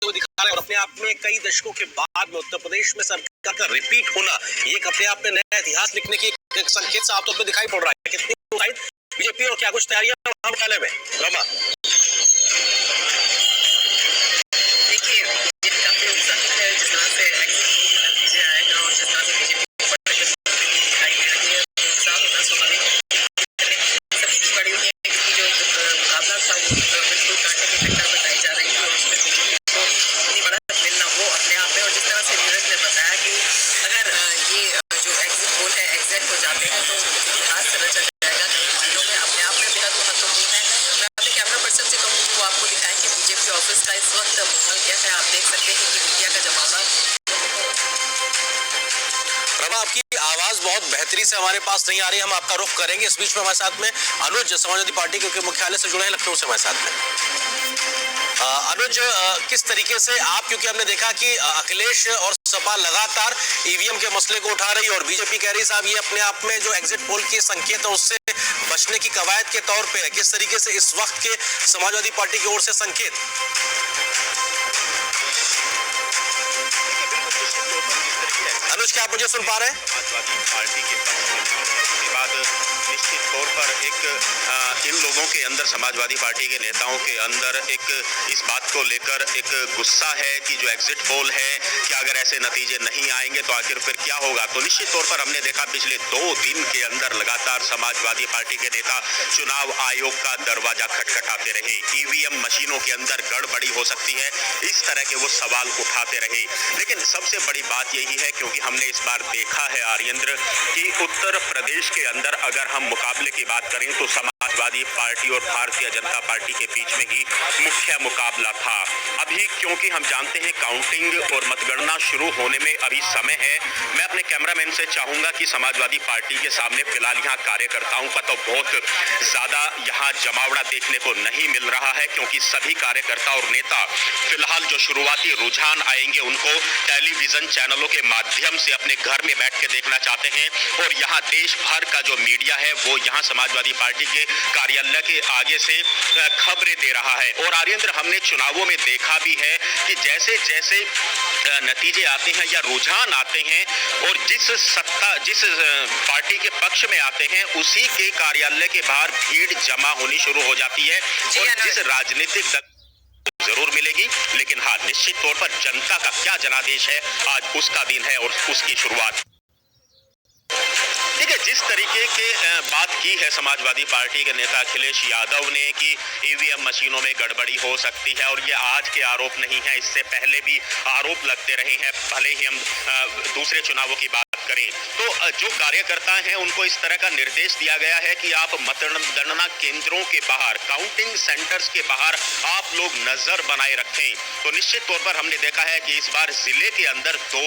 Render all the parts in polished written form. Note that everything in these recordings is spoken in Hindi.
हुए दिखा रहे हैं और अपने आप में कई दशकों के बाद में उत्तर प्रदेश में सरकार का रिपीट होना ये एक अपने आप में नया इतिहास लिखने की एक संकेत साफ तौर पर दिखाई पड़ रहा है। कितनी बीजेपी और क्या कुछ तैयारियां मुकाबले में रमा? देखिए, काफी उत्साहित है जिस तरह से नतीजे आएगा और जिस तरह से बीजेपी दिखाई दे रही है, उत्साह होना स्वाभाविक है। सभी की बड़ी है कि जो मुकाबला था वो बिल्कुल कांटे की टक्कर बताई जा रही है और उसमें बीजेपी को इतनी बढ़त मिलना वो अपने आप में, और जिस तरह से नीरज ने बताया कि अगर ये जो एग्जिट पोल है एग्जैक्ट हो जाते हैं तो इतिहास रचा जाएगा कई जिलों में, अपने आप में बेहद महत्वपूर्ण है। मैं अपने कैमरा पर्सन से कहूँगी वो आपको दिखाएं कि बीजेपी ऑफिस का इस वक्त माहौल क्या है। आप देख सकते हैं कि मीडिया का जमाना। रमा, आपकी आवाज बहुत बेहतरी से हमारे पास नहीं आ रही, हम आपका रुख करेंगे। इस बीच में हमारे साथ में अनुज समाजवादी पार्टी के मुख्यालय से जुड़े हैं लखनऊ से हमारे साथ में। अनुज, किस तरीके से आप, क्योंकि हमने देखा कि अखिलेश और सपा लगातार ईवीएम के मसले को उठा रही और बीजेपी कह रही साहब ये अपने आप में जो एग्जिट पोल की संकेत है उससे बचने की कवायद के तौर पे है। किस तरीके से इस वक्त के समाजवादी पार्टी की ओर से संकेत? अनुज, क्या आप मुझे सुन पा रहे हैं? समाजवादी पार्टी के बाद निश्चित तौर पर एक इन लोगों के अंदर, समाजवादी पार्टी के नेताओं के अंदर एक इस बात को लेकर एक गुस्सा है कि जो एग्जिट पोल है कि अगर ऐसे नतीजे नहीं आएंगे तो आखिर फिर क्या होगा। तो निश्चित तौर पर हमने देखा पिछले 2 दिन के अंदर लगातार समाजवादी पार्टी के नेता चुनाव आयोग का दरवाजा खटखटाते रहे। ईवीएम मशीनों के अंदर गड़बड़ी हो सकती है, इस तरह के वो सवाल उठाते रहे। लेकिन सबसे बड़ी बात यही है, क्योंकि हमने इस बार देखा है आर्येंद्र कि उत्तर प्रदेश के अंदर अगर हम मुकाबले की बात करें तो समाजवादी पार्टी और भारतीय जनता पार्टी के बीच में ही मुख्य मुकाबला था। अभी क्योंकि हम जानते हैं काउंटिंग और मतगणना शुरू होने में अभी समय है, मैं अपने कैमरामैन से चाहूंगा कि समाजवादी पार्टी के सामने फिलहाल यहाँ कार्यकर्ताओं का तो बहुत ज्यादा यहाँ जमावड़ा देखने को नहीं मिल रहा है, क्योंकि सभी कार्यकर्ता और नेता फिलहाल जो शुरुआती रुझान आएंगे उनको टेलीविजन चैनलों के माध्यम से अपने घर में बैठ के देखना चाहते हैं और यहाँ देश भर का जो मीडिया है वो यहाँ समाजवादी पार्टी के कार्यालय के आगे से खबरें दे रहा है। और आर्येंद्र, हमने चुनावों में देखा भी है कि जैसे जैसे नतीजे आते हैं या रुझान आते हैं और जिस पार्टी के पक्ष में आते हैं उसी के कार्यालय के बाहर भीड़ जमा होनी शुरू हो जाती है और जिस राजनीतिक दल जरूर मिलेगी, लेकिन हाँ, निश्चित तौर पर जनता का क्या जनादेश है आज उसका दिन है और उसकी शुरुआत। देखिए, जिस तरीके के बात की है समाजवादी पार्टी के नेता अखिलेश यादव ने कि ईवीएम मशीनों में गड़बड़ी हो सकती है, और ये आज के आरोप नहीं है, इससे पहले भी आरोप लगते रहे हैं। भले ही हम दूसरे चुनावों की बात करें तो जो कार्यकर्ता हैं उनको इस तरह का निर्देश दिया गया है कि आप मतगणना केंद्रों के बाहर, काउंटिंग सेंटर्स के बाहर आप लोग नजर बनाए रखें। तो निश्चित तौर पर हमने देखा है कि इस बार जिले के अंदर 2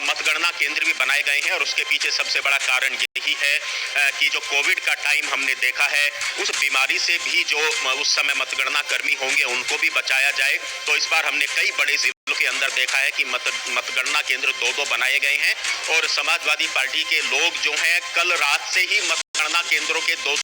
मतगणना केंद्र भी बनाए गए हैं और उसके पीछे सबसे बड़ा कारण यही है कि जो कोविड का टाइम हमने देखा है, उस बीमारी से भी जो उस समय मतगणना कर्मी होंगे उनको भी बचाया जाए। तो इस बार हमने कई बड़े जिलों के अंदर देखा है कि मतगणना केंद्र 2 बनाए गए हैं और समाजवादी पार्टी के लोग जो हैं कल रात से ही मतगणना केंद्रों के 2